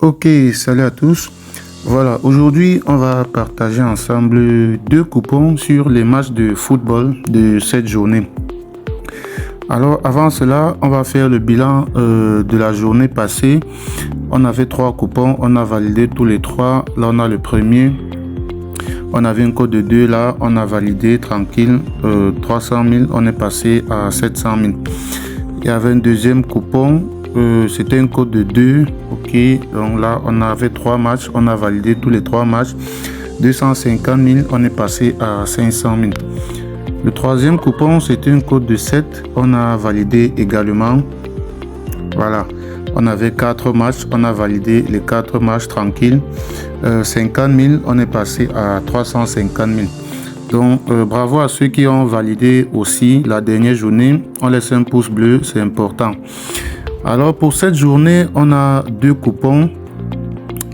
Ok, salut à tous. Voilà, aujourd'hui, on va partager ensemble deux coupons sur les matchs de football de cette journée. Alors, avant cela, on va faire le bilan de la journée passée. On avait trois coupons, on a validé tous les trois. Là, on a le premier. On avait un code de 2 là, on a validé tranquille. 300 000, on est passé à 700 000. Il y avait un deuxième coupon. C'était un code de 2. Ok, donc là on avait 3 matchs, on a validé tous les 3 matchs. 250 000, on est passé à 500 000. Le troisième coupon, c'était un code de 7, on a validé également. Voilà, on avait 4 matchs, on a validé les 4 matchs tranquilles. 50 000, on est passé à 350 000. Donc bravo à ceux qui ont validé aussi la dernière journée. On laisse un pouce bleu, c'est important. Alors pour cette journée, on a deux coupons.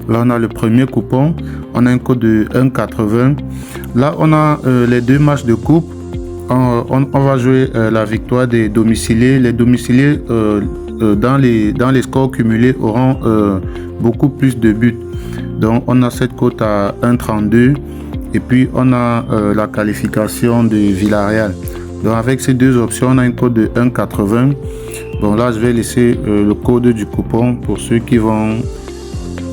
Là, on a le premier coupon. On a un code de 1,80. Là, on a les deux matchs de coupe. On va jouer la victoire des domiciliés. Les domiciliés dans les scores cumulés auront beaucoup plus de buts. Donc, on a cette cote à 1,32. Et puis, on a la qualification de Villarreal. Donc, avec ces deux options, on a une cote de 1,80. Bon, là, je vais laisser le code du coupon pour ceux qui vont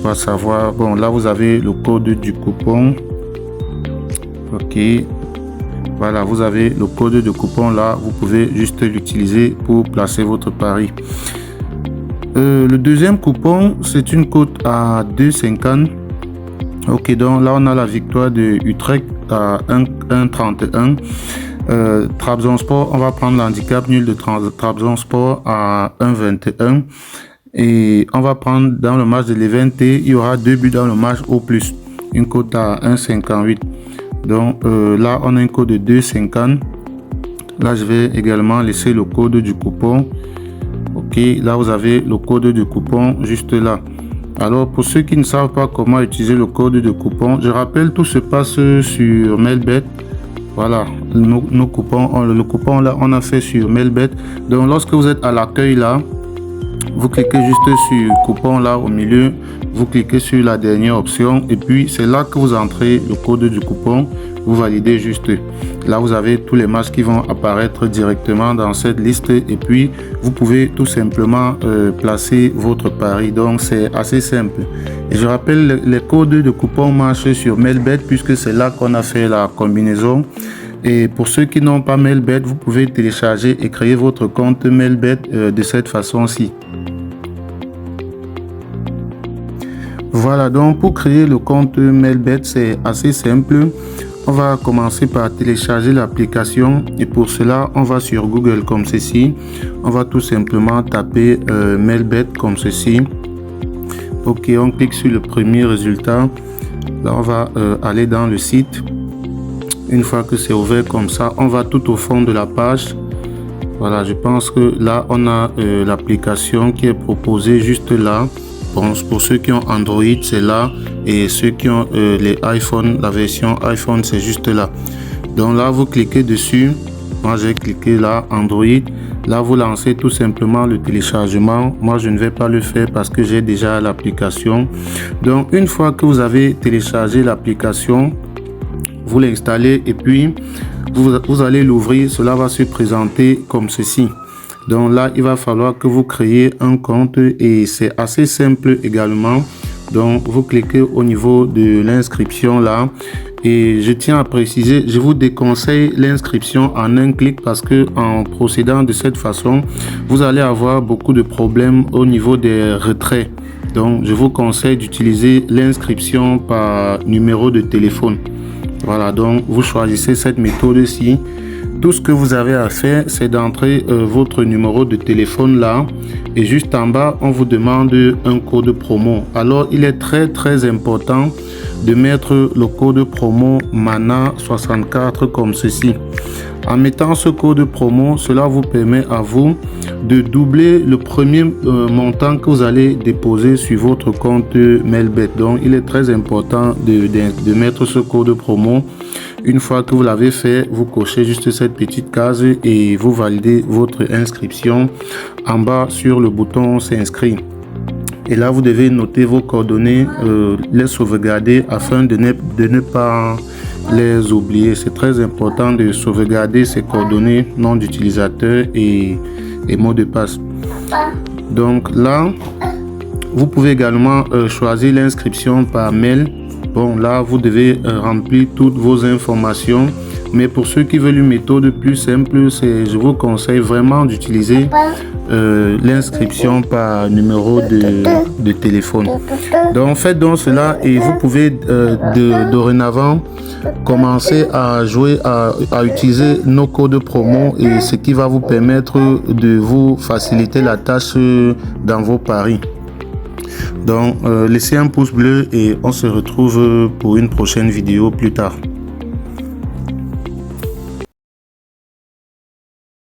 pas savoir. Bon, là, vous avez le code du coupon. Ok. Voilà, vous avez le code de coupon là. Vous pouvez juste l'utiliser pour placer votre pari. Le deuxième coupon, c'est une cote à 2,50. Ok, donc là, on a la victoire de Utrecht à 1,31. Trabzonspor, on va prendre l'handicap nul de Trabzonspor à 1,21 et on va prendre dans le match de l'Event, il y aura 2 buts dans le match au plus, une cote à 1,58. Donc là on a une cote de 2,50. Là je vais également laisser le code du coupon. Ok, là vous avez le code du coupon juste là. Alors pour ceux qui ne savent pas comment utiliser le code de coupon, je rappelle, tout se passe sur Melbet. Voilà, nos coupons, le coupon là, on a fait sur Melbet. Donc lorsque vous êtes à l'accueil là, vous cliquez juste sur coupon là au milieu, vous cliquez sur la dernière option et puis c'est là que vous entrez le code du coupon, vous validez juste. Là vous avez tous les matchs qui vont apparaître directement dans cette liste et puis vous pouvez tout simplement placer votre pari. Donc c'est assez simple. Et je rappelle, les codes de coupon marchent sur Melbet puisque c'est là qu'on a fait la combinaison. Et pour ceux qui n'ont pas Melbet, vous pouvez télécharger et créer votre compte Melbet de cette façon-ci. Voilà, donc pour créer le compte Melbet, c'est assez simple. On va commencer par télécharger l'application et pour cela, on va sur Google comme ceci. On va tout simplement taper Melbet comme ceci. Ok, on clique sur le premier résultat. Là, on va aller dans le site. Une fois que c'est ouvert comme ça, on va tout au fond de la page. Voilà, je pense que là, on a l'application qui est proposée juste là. Bon, pour ceux qui ont Android, c'est là. Et ceux qui ont les iPhone, la version iPhone, c'est juste là. Donc là, vous cliquez dessus. Moi, j'ai cliqué là, Android. Là, vous lancez tout simplement le téléchargement. Moi, je ne vais pas le faire parce que j'ai déjà l'application. Donc, une fois que vous avez téléchargé l'application, vous l'installez et puis vous allez l'ouvrir. Cela va se présenter comme ceci. Donc là, il va falloir que vous créez un compte et c'est assez simple également. Donc, vous cliquez au niveau de l'inscription là. Et je tiens à préciser, je vous déconseille l'inscription en un clic parce que en procédant de cette façon, vous allez avoir beaucoup de problèmes au niveau des retraits. Donc, je vous conseille d'utiliser l'inscription par numéro de téléphone. Voilà, donc vous choisissez cette méthode-ci. Tout ce que vous avez à faire, c'est d'entrer votre numéro de téléphone là. Et juste en bas, on vous demande un code promo. Alors, il est très important de mettre le code promo MANA64 comme ceci. En mettant ce code promo, cela vous permet à vous de doubler le premier montant que vous allez déposer sur votre compte Melbet. Donc, il est très important de mettre ce code promo. Une fois que vous l'avez fait, vous cochez juste cette petite case et vous validez votre inscription en bas sur le bouton s'inscrire. Et là, vous devez noter vos coordonnées, les sauvegarder afin de ne pas les oublier. C'est très important de sauvegarder ces coordonnées, nom d'utilisateur et mot de passe. Donc là, vous pouvez également choisir l'inscription par mail. Bon, là, vous devez remplir toutes vos informations. Mais pour ceux qui veulent une méthode plus simple, je vous conseille vraiment d'utiliser l'inscription par numéro de téléphone. Donc faites donc cela et vous pouvez dorénavant commencer à jouer, à utiliser nos codes promo, et ce qui va vous permettre de vous faciliter la tâche dans vos paris. Donc laissez un pouce bleu et on se retrouve pour une prochaine vidéo plus tard.